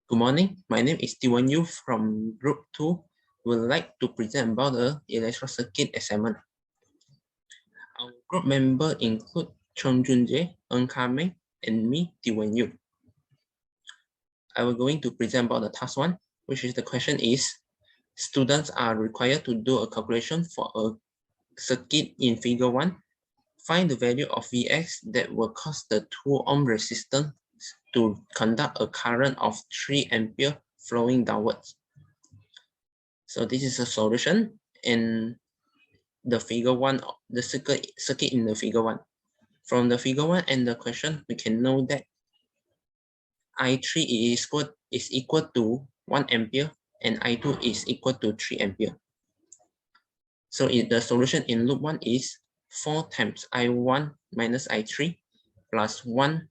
Good morning. My name is ec1 from Group 2. We would like to present about the electrical circuit assignment. Our group member include Chong Junjae, Ng Kame, and me, ec1. I will going to present about the task 1, which is the question is, students are required to do a calculation for a circuit in figure 1. Find the value of Vx that will cause the 2 ohm resistance to conduct a current of 3 ampere flowing downwards. So this is a solution in the figure 1, the circuit in the figure 1. From the figure 1 and the question, we can know that I3 is equal to 1 ampere and I2 is equal to 3 ampere. So the solution in loop 1 is 4 times I1 minus I3 plus 1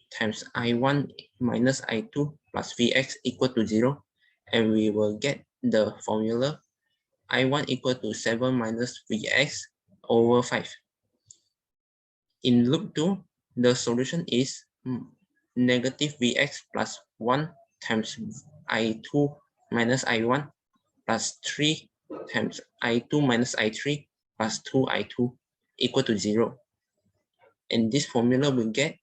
times I1 minus I2 plus Vx equal to 0. And we will get the formula I1 equal to 7 minus Vx over 5. In loop 2, the solution is negative Vx plus 1 times I2 minus I1 plus 3 times I2 minus I3 plus 2I2 equal to 0. And this formula will get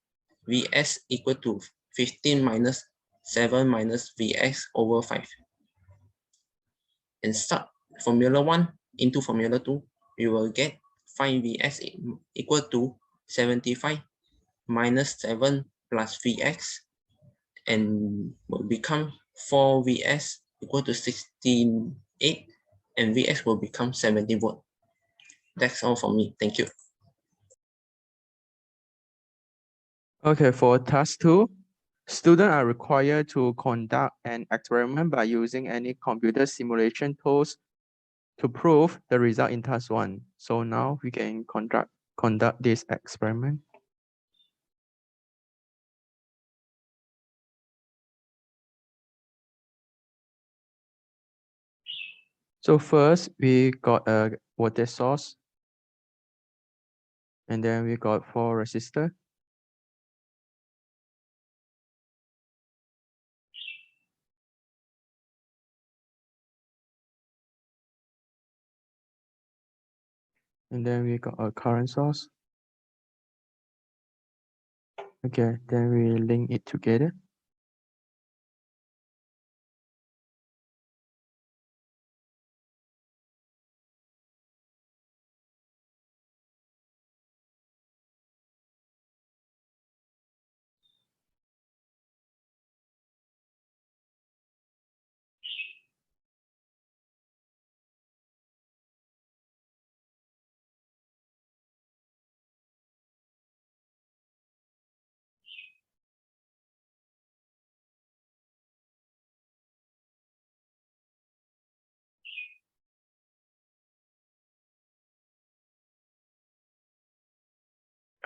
Vs equal to 15 minus 7 minus Vx over 5. And sub formula 1 into formula 2, we will get find Vs equal to 75 minus 7 plus Vx and will become 4 Vs equal to 68 and Vx will become 70 volt. That's all from me. Thank you. Okay, for task 2, students are required to conduct an experiment by using any computer simulation tools to prove the result in task 1. So now we can conduct this experiment. So first we got a voltage source, and then we got 4 resistors. And then we got a current source. Okay, then we link it together.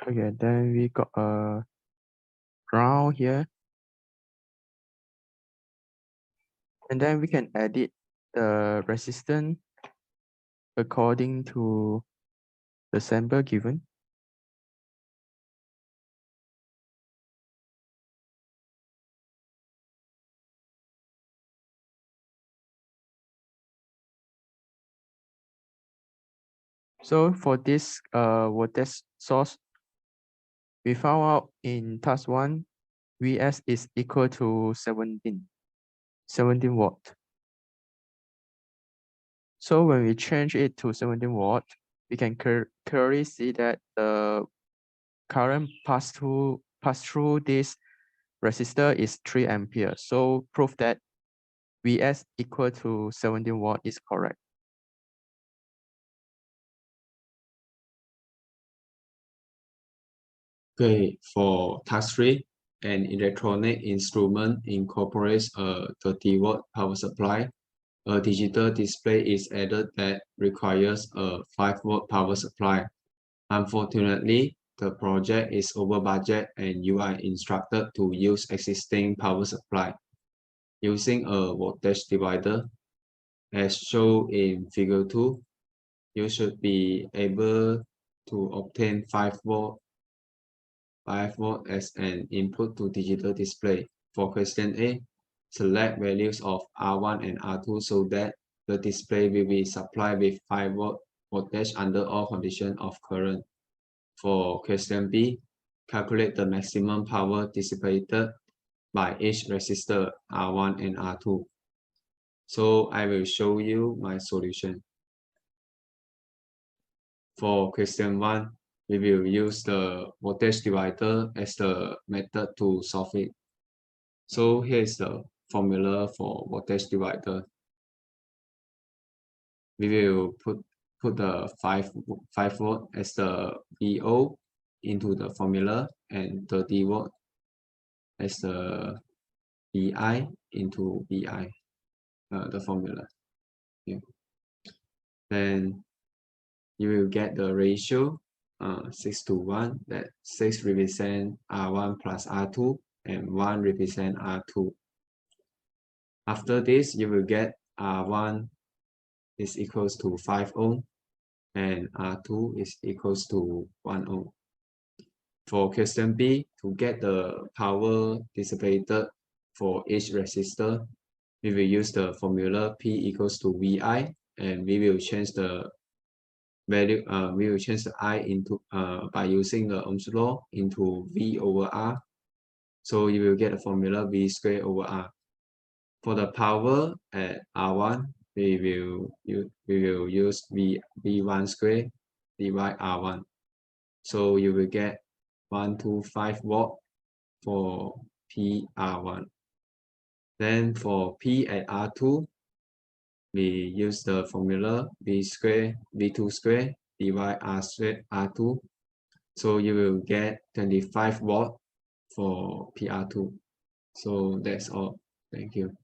Okay, then we got a ground here. And then we can edit the resistance according to the sample given. So for this voltage source, we found out in task 1, Vs is equal to 17 watt. So when we change it to 17 watt, we can clearly see that the current pass through this resistor is 3 ampere. So prove that Vs equal to 17 watt is correct. Okay, for task 3, an electronic instrument incorporates a 30-watt power supply. A digital display is added that requires a 5-watt power supply. Unfortunately, the project is over budget and you are instructed to use existing power supply. Using a voltage divider, as shown in figure 2, you should be able to obtain 5 volt as an input to digital display. For question A, select values of R1 and R2 so that the display will be supplied with 5 volt voltage under all conditions of current. For question B, calculate the maximum power dissipated by each resistor R1 and R2. So I will show you my solution. For question 1, we will use the voltage divider as the method to solve it. So here is the formula for voltage divider. We will put the 5 volt as the VO into the formula and 30 volt as the VI into VI, the formula. Okay. Then you will get the ratio 6:1, that 6 represent R1 plus R2 and 1 represent R2. After this, you will get R1 is equals to 5 ohm and R2 is equals to 1 ohm. For question B, to get the power dissipated for each resistor, we will use the formula P equals to VI, and we will change the value, we will change the I into, by using the Ohm's law into V over R. So you will get a formula V squared over R. For the power at R1, we will use V1 squared divide R1. So you will get 125 watt for PR1. Then for P at R2, we use the formula V2 squared divide R squared R2. So you will get 25 watt for PR2. So that's all. Thank you.